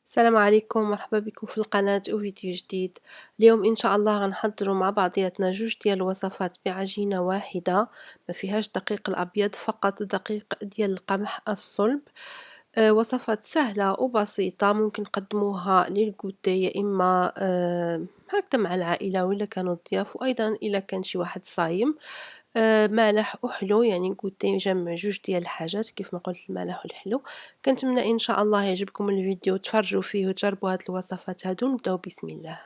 السلام عليكم، مرحبا بكم في القناة وفيديو جديد. اليوم إن شاء الله غنحضروا مع بعضياتنا جوج ديال الوصفات بعجينة واحدة، ما فيهاش دقيق الأبيض، فقط دقيق ديال القمح الصلب. وصفات سهلة وبسيطة، ممكن نقدموها للغدا يا إما هكذا مع العائلة ولا كانوا الضياف، وأيضا إلا كان شي واحد صايم. مالح وحلو، يعني غوتي يجمع جوج ديال الحاجات كيف ما قلت، المالح والحلو. كنتمنى إن شاء الله يعجبكم الفيديو وتفرجوا فيه وتجربوا هاد الوصفات هادو. نبداو بسم الله.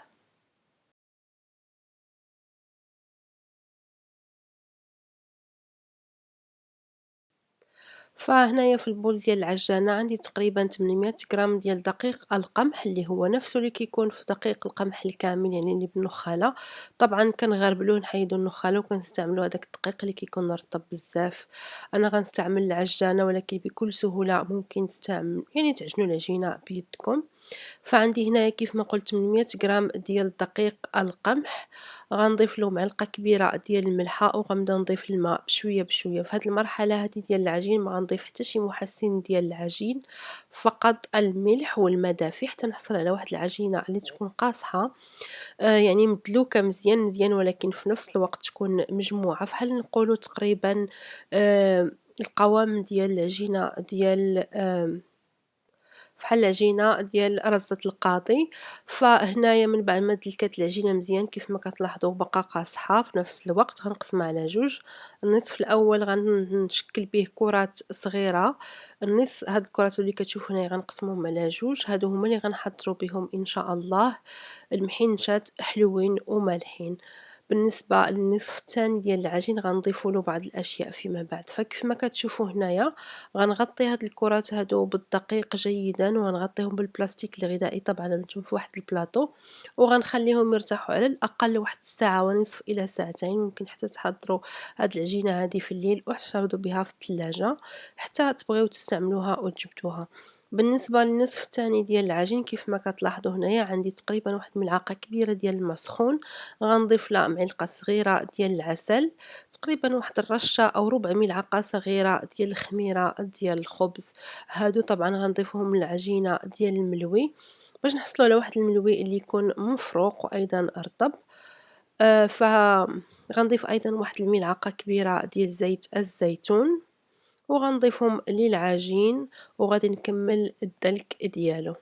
فهنايا في البول ديال العجانة عندي تقريبا 800 غرام ديال دقيق القمح، اللي هو نفسه اللي كيكون في دقيق القمح الكامل، يعني اللي بالنخالة. طبعا كنغربلوه نحيدو النخالة وكنستعملو هذاك الدقيق اللي كيكون رطب بزاف. انا غنستعمل العجانة، ولكن بكل سهولة ممكن تستعمل يعني تعجنوا العجينة بيدكم. فعندي هنايا كيف ما قلت 800 غرام ديال دقيق القمح. غنضيف له معلقه كبيره ديال الملحه، وغنبدا نضيف الماء بشويه بشويه. في هذه المرحله هذه ديال العجين ما غنضيف حتى شي محسن ديال العجين، فقط الملح والماء دافي حتى نحصل على واحد العجينه اللي تكون قاصحه. يعني مدلوكه مزيان مزيان، ولكن في نفس الوقت تكون مجموعه، فحال نقولوا تقريبا القوام ديال العجينه ديال فحال العجينة ديال رزة القاضي. فهنايا من بعد ما دلكات العجينة مزيان كيف ما كتلاحظوا بقى قاصحة، في نفس الوقت غنقسمها على جوج. النصف الأول غنشكل به كرات صغيرة. هاد الكرات اللي كتشوفوا هنايا غنقسمهم على جوج، هادو هما اللي غنحضروا بهم إن شاء الله المحنشات حلوين ومالحين. بالنسبة للنصف الثاني ديال العجين غنضيفوا له بعض الأشياء فيما بعد. فكيف ما كتشوفوا هنايا غنغطي هاد الكرات هادو بالدقيق جيدا، وغنغطيهم بالبلاستيك الغذائي طبعا انتم في واحد البلاطو، وغنخليهم يرتاحوا على الاقل واحد الساعه ونصف الى ساعتين. ممكن حتى تحضروا هاد العجينه هذه في الليل وتحتفظوا بها في الثلاجه حتى تبغيو تستعملوها وتجبدوها. بالنسبة للنصف الثاني ديال العجين كيف ما كتلاحظوا هنايا عندي تقريبا واحد ملعقة كبيرة ديال الماء سخون. غنضيف لها معلقة صغيرة ديال العسل، تقريبا واحد الرشة أو ربع ملعقة صغيرة ديال الخميرة ديال الخبز. هادو طبعا غنضيفهم للعجينة ديال الملوي باش نحصلوا على واحد الملوي اللي يكون مفروق وأيضا رطب. ف غنضيف أيضا واحد الملعقة كبيرة ديال زيت الزيتون، وغنضيفهم للعجين، وغادي نكمل الدلك ديالو.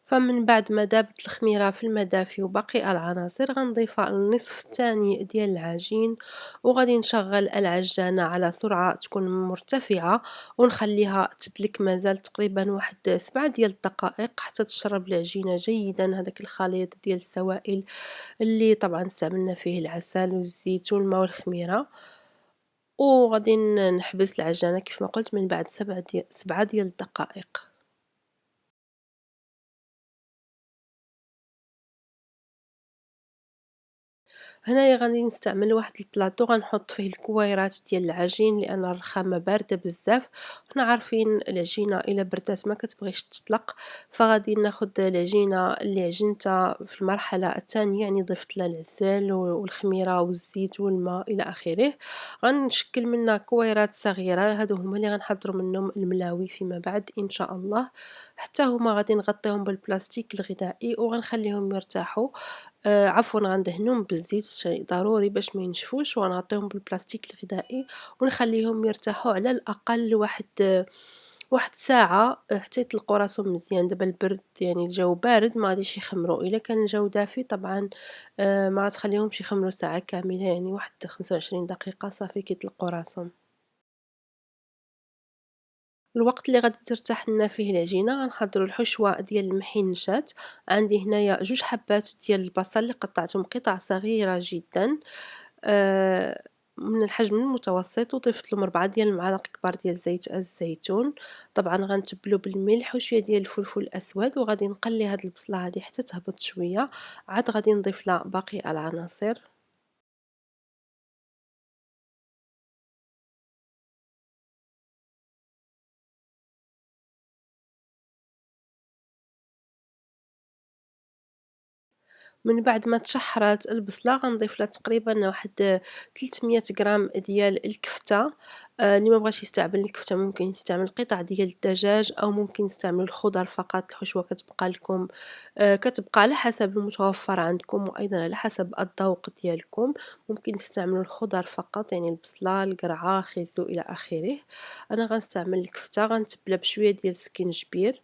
فمن بعد ما دابت الخميرة في الماء دافي وباقي العناصر غنضيفها للنصف الثاني ديال العجين، وغادي نشغل العجانة على سرعة تكون مرتفعة، ونخليها تدلك مازال تقريبا واحد 7 ديال الدقائق حتى تشرب العجينة جيدا هذاك الخليط ديال السوائل اللي طبعا استعملنا فيه العسل والزيت والماء والخميرة. وغادي نحبس العجانة كيف ما قلت من بعد 7 ديال الدقائق. هنايا غادي نستعمل واحد البلاطو غنحط فيه الكويرات ديال العجين، لان الرخامه بارده بزاف. حنا عارفين العجينه الا بردات ما كتبغيش تطلق. فغادي ناخد العجينه اللي عجنتها في المرحله الثانيه، يعني ضفت لها العسل والخميره والزيت والماء الى اخره. غنشكل منها كويرات صغيره، هادو هما اللي غنحضروا منهم الملاوي فيما بعد ان شاء الله. حتى هما غادي نغطيهم بالبلاستيك الغذائي وغنخليهم يرتاحوا. عفوًا غندهنوهم بالزيت شيء ضروري باش ما ينشفوش، وغنغطيهم بالبلاستيك الغذائي ونخليهم يرتاحوا على الأقل واحد ساعة حتى يطلقوا راسهم مزيان. دابا البرد يعني الجو بارد ما غاديش يخمروا، إلا كان الجو دافي طبعًا ما غتخليهمش يخمروا ساعة كاملة، يعني واحد 25 دقيقة صافي كيطلقوا راسهم. الوقت اللي غادي ترتاح لنا فيه العجينة غنحضروا الحشوة ديال المحنشات. عندي هنايا 2 حبات ديال البصل اللي قطعتهم قطع صغيرة جدًا، آآ من الحجم المتوسط، وضفت لهم 4 ديال المعالق كبار ديال زيت الزيتون. طبعًا غنتبلو بالملح وشوية ديال الفلفل الأسود، وغادي نقلي هاد البصلة هادي حتى تهبط شوية، عاد غادي نضيف لها باقي العناصر. من بعد ما تشحرات البصلة غنضيف لها تقريبا واحد 300 غرام ديال الكفتة. اللي ما بغاش يستعمل الكفتة ممكن يستعمل قطع ديال الدجاج أو ممكن يستعمل الخضر فقط. الحشوة كتبقى لكم كتبقى على حسب المتوفر عندكم وأيضا على حسب الذوق ديالكم. ممكن تستعملوا الخضر فقط يعني البصلة القرعة خيزو إلى آخره. أنا غنستعمل الكفتة غنتبلها بشوية ديال السكينجبير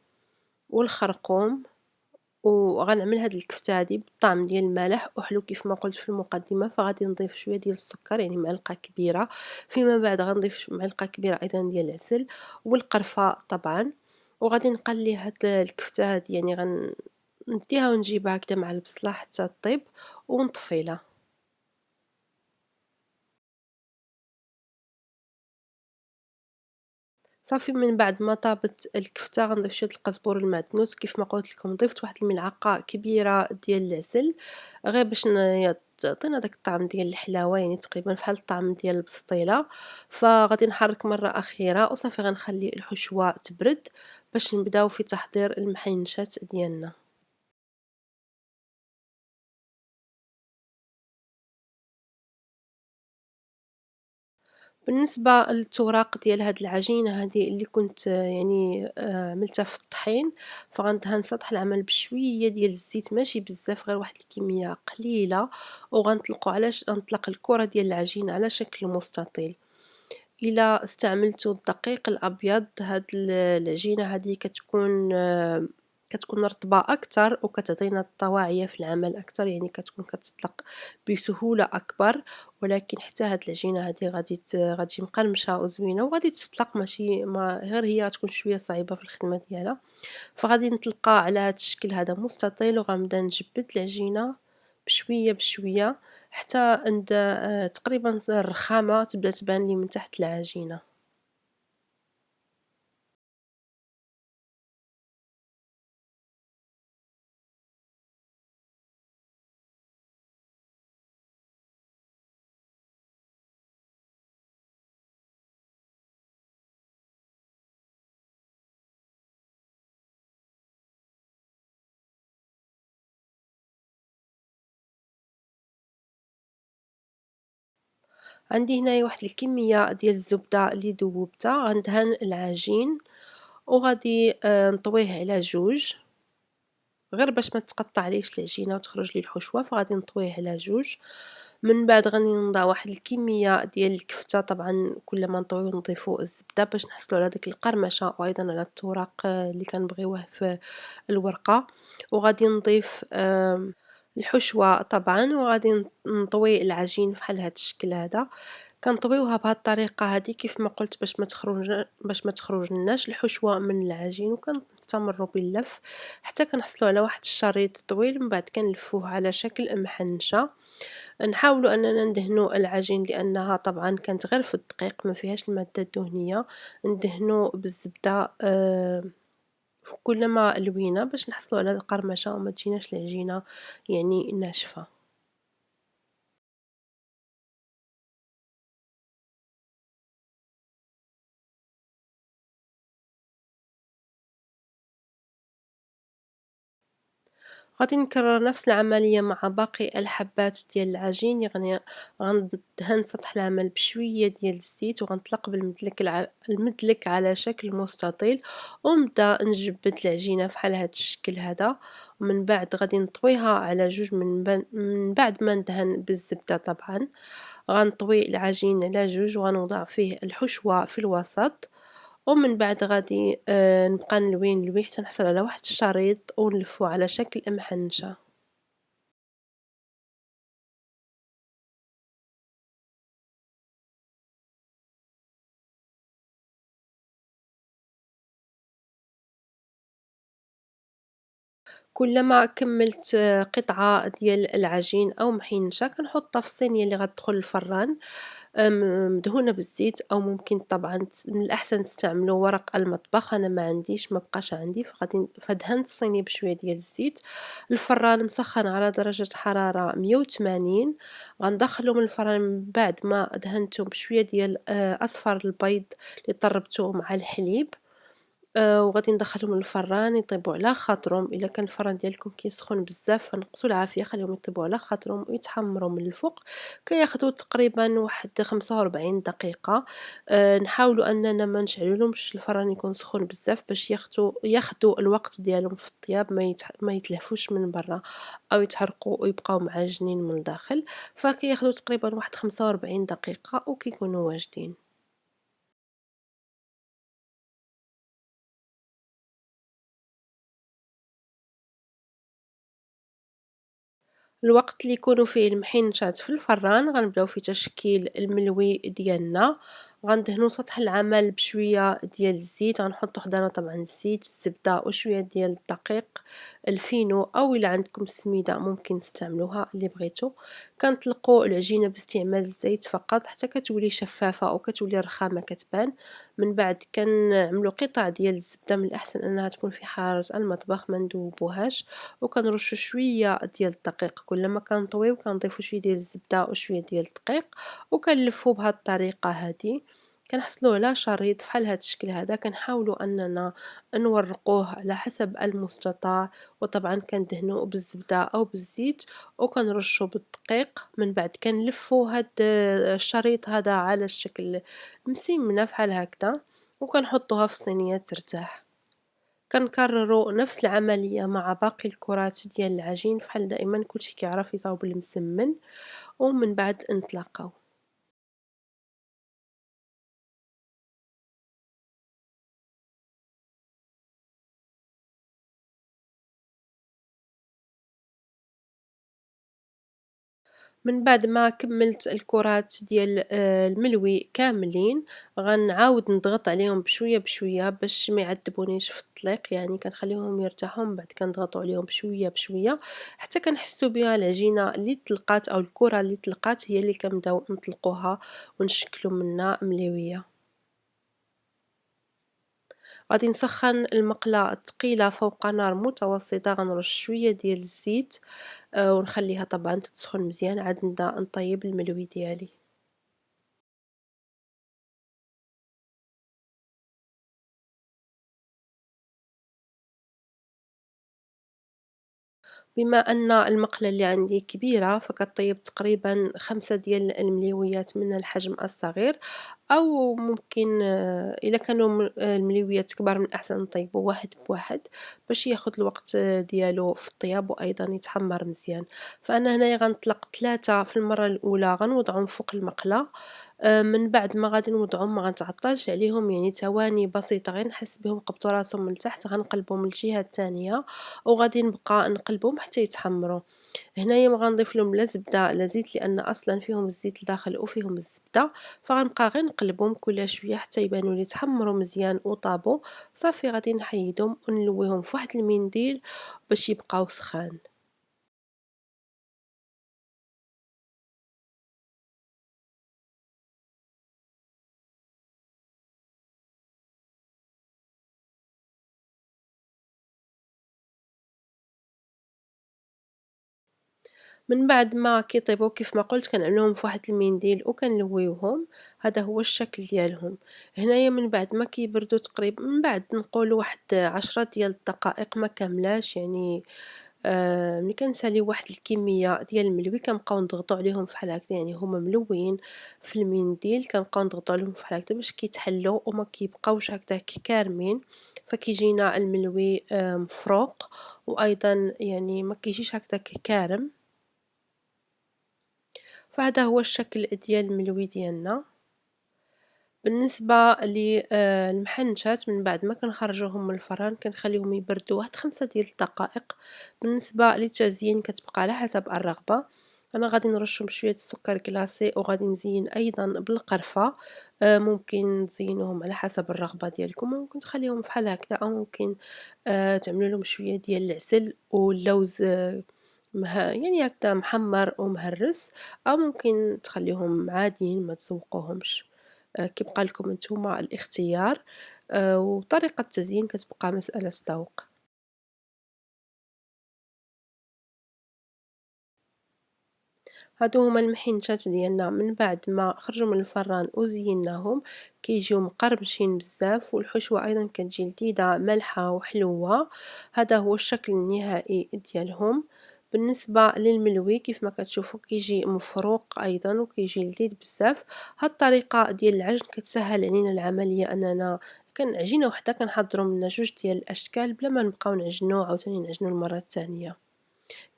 والخرقوم، وغنعمل هاد الكفتة هادي بالطعم ديال الملح وحلو كيف ما قلت في المقدمة. فغادي نضيف شوية ديال السكر يعني معلقة كبيرة، فيما بعد غنضيف معلقة كبيرة أيضا ديال العسل والقرفة طبعا. وغادي نقلي هاد الكفتة هادي يعني نديها ونجيبها هكدا مع البصلة حتى طيب ونطفيلها. صافي من بعد ما طابت الكفتة غنضيف شوية القزبور المعدنوس كيف ما قلت لكم. ضفت واحد الملعقة كبيرة ديال العسل غير باش تعطينا داك الطعم ديال الحلاوة يعني تقريبا بحال الطعم ديال البسطيلة. فغادي نحرك مرة أخيرة وصافي غنخلي الحشوة تبرد باش نبداو في تحضير المحينشات ديالنا. بالنسبة للتوراق ديال هاد العجينة هادي اللي كنت يعني عملتها في الطحين، فغندهن سطح العمل بشوية ديال الزيت ماشي بزاف غير واحد الكمية قليلة، وغنطلقو على نطلق الكرة ديال العجينة على شكل مستطيل. إلا استعملتوا الدقيق الأبيض هاد العجينة هادي كتكون رطبة أكتر وكتعطينا الطواعية في العمل أكتر يعني كتكون كتطلق بسهولة أكبر. ولكن حتى هاد العجينة هادي غتجي مقرمشة وزوينة وغادي تطلق ماشي ما غير هي غتكون شوية صعيبة في الخدمة ديالها. فغادي نطلقها على هاد الشكل هذا مستطيل وغنبدا نجبد العجينة بشوية بشوية حتى عند تقريبا الرخامة تبدا تبان لي من تحت العجينة. عندي هنايا واحد الكمية ديال الزبدة اللي ذوبتها غندهن العجين وغادي نطويه على جوج غير باش ما تقطعليش العجينة وتخرج لي الحشوة. فغادي نطويه على جوج. من بعد غادي نضع واحد الكمية ديال الكفتة طبعا كل ما نطويو نضيفو الزبدة باش نحصلو على ديك القرمشة وايضا على التوراق اللي كنبغيوه في الورقة. وغادي نضيف الحشوة طبعا وغادي نطوي العجين بحال هاد الشكل هذا. كنطويوها بهاد الطريقة هادي كيف ما قلت باش ما تخرجلناش الحشوة من العجين وكنستمروا باللف حتى كنحصلوا على واحد الشريط طويل. من بعد كنلفوه على شكل محنشة. نحاولوا اننا ندهنوا العجين لانها طبعا كانت غير في الدقيق ما فيهاش المادة الدهنية. ندهنوا بالزبدة كلما لوينا باش نحصلوا على القرمشة وما تجيناش العجينة يعني ناشفة. غادي نكرر نفس العملية مع باقي الحبات ديال العجين يعني غندهن سطح العمل بشوية ديال الزيت وغنطلق المدلك على شكل مستطيل ونبدا نجبد العجينة فحال هاد الشكل هذا. ومن بعد غادي نطويها على جوج من بعد ما ندهن بالزبدة طبعا. غنطوي العجين على جوج وغنوضع فيه الحشوة في الوسط. ومن بعد غادي نبقى نلوي حتى نحصل على واحد الشريط ونلفّو على شكل محنشة. كلما كمّلت قطعة ديال العجين أو محنشة كنحطها في الصينية اللي غتدخل الفران مدهونة بالزيت أو ممكن طبعًا من الأحسن تستعملوا ورق المطبخ. أنا ما عنديش ما بقاش عندي فدهنت الصينية بشوية ديال الزيت. الفران مسخّن على درجة حرارة 180. غندخّلو من الفران من بعد ما دهنته بشوية ديال أصفر البيض اللي طرّبته مع الحليب. وغادي ندخّلهم للفران يطيبوا على خاطرهم. إلا كان الفران ديالكم كيسخن بزاف فنقصوا العافية خليهم يطيبوا على خاطرهم ويتحمروا من الفوق. كياخدوا تقريبا واحد 45 دقيقة. نحاولوا أننا ما نشعلولهمش الفران يكون سخون بزاف باش ياخدوا الوقت ديالهم في الطياب، ما يتلهفوش من برا أو يتحرقوا ويبقاو معجنين من الداخل. فكياخدوا تقريبا واحد 45 دقيقة وكيكونوا واجدين. الوقت اللي يكونوا فيه المحنشات في الفران غنبداو في تشكيل الملوي ديالنا. غندهنوا سطح العمل بشوية ديال الزيت، غنحطوا حدانا طبعا الزيت، الزبدة وشوية ديال الدقيق الفينو، او الا عندكم السميدة ممكن تستعملوها اللي بغيتو. كنطلقوا العجينة باستعمال الزيت فقط حتى كتولي شفافة وكتولي الرخامة كتبان. من بعد كنعملوا قطع ديال الزبدة، من الأحسن أنها تكون في حارة المطبخ ما ندوبوهاش، وكنرشوا شوية ديال الدقيق. كلما كنطويو كنضيفوا شوية ديال الزبدة وشوية ديال الدقيق وكنلفوا بهاد الطريقة هادي. كنحصلوا على شريط فحال هاد الشكل هذا. كنحاولوا اننا نورقوه على حسب المستطاع، وطبعا كندهنوه بالزبدة او بالزيت وكنرشوا بالدقيق. من بعد كنلفوا هاد الشريط هذا على الشكل مسمنة فحال هكذا وكنحطوها في الصينية ترتاح. كنكرروا نفس العملية مع باقي الكرات ديال العجين فحال دائما كلشي كيعرف يصاوب المسمن، ومن بعد نتلاقاو. من بعد ما كملت الكرات ديال الملوي كاملين غنعاود نضغط عليهم بشوية بشوية باش ما يعذبونيش في الطليق، يعني كنخليهم يرتاحوا من بعد كنضغطوا عليهم بشوية بشوية حتى كنحسوا بها العجينة اللي طلقات او الكرة اللي طلقات هي اللي كنبداو نطلقوها ونشكلوا منها مليوية. غادي نسخّن المقلة الثقيلة فوق نار متوسطة، غنرش شوية ديال الزيت ونخليها طبعًا تسخن مزيان عاد نبدا نطيب الملوي ديالي. بما أن المقلة اللي عندي كبيرة فكطيب تقريبا 5 ديال المليويات من الحجم الصغير، أو ممكن إلا كانوا المليويات كبار من الأحسن نطيبو واحد بواحد باش ياخد الوقت ديالو في الطياب وأيضا يتحمر مزيان. فأنا هنايا غنطلق 3 في المرة الأولى غنوضعهم فوق المقلة. من بعد ما غادي نوضعهم ما غنتعطلش عليهم، يعني ثواني بسيطة غير نحس بهم قبضوا راسهم من التحت غنقلبهم للجهة الثانية وغادي نبقى نقلبهم حتى يتحمروا. هنايا ما غنضيف لهم لا زبدة لا زيت لأن أصلا فيهم الزيت الداخل وفيهم الزبدة، فغنبقى غير نقلبهم كل شوية حتى يبانوا لي تحمروا مزيان وطابوا. صافي غادي نحيدهم ونلويهم في واحد المنديل باش يبقاو سخان. من بعد ما كيطيبوا كيف ما قلت كنعملوهم في واحد المنديل وكنلويوهم. هذا هو الشكل ديالهم. هنايا من بعد ما كيبردوا تقريبا من بعد نقولوا واحد 10 ديال الدقائق ما كاملاش، يعني ملي كنساليو واحد الكمية ديال الملوي كنبقاو نضغطو عليهم فحال هكدا، يعني هما ملويين في المنديل كنبقاو نضغطو عليهم فحال هكدا باش كيتحلوا وما كيبقاوش هكداك كارمين، فكيجينا الملوي مفروق وأيضا يعني ما كيجيش هكداك كارم. فهذا هو الشكل ديال الملوي ديالنا. بالنسبة المحنشات من بعد ما كنخرجوهم من الفران كنخليهم يبردوا واحد 5 ديال الدقائق. بالنسبة للتزيين كتبقى على حسب الرغبة. أنا غادي نرشهم بشوية السكر كلاصي وغادي نزين أيضا بالقرفة. ممكن تزينوهم على حسب الرغبة ديالكم، ممكن تخليهم بحال هكذا أو ممكن تعملوا لهم شوية ديال العسل واللوز يعني هكذا محمر ومهرس، أو ممكن تخليهم عاديين ما تسوقوهمش. كيبقى لكم نتوما الاختيار. وطريقة التزيين كتبقى مسألة ذوق. هادو هما المحنشات ديالنا من بعد ما خرجوا من الفران وزيناهم كيجيو مقرمشين بزاف، والحشوة أيضا كتجي لذيذة مالحة وحلوة. هذا هو الشكل النهائي ديالهم. بالنسبة للملوي كيف ما كتشوفوا كيجي مفروق أيضا وكيجي لذيذ بزاف. هاد الطريقة ديال العجن كتسهل علينا العملية أننا عجينة وحدة كنحضروا منها جوج ديال الأشكال بلا ما نبقاو نعجنو عاوتاني نعجنو المرة الثانية.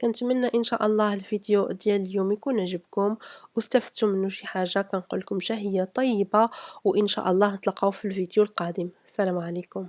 كنتمنى إن شاء الله الفيديو ديال اليوم يكون عجبكم واستفدتوا منه شي حاجة. كنقول لكم شهية طيبة، وإن شاء الله نتلاقاو في الفيديو القادم. السلام عليكم.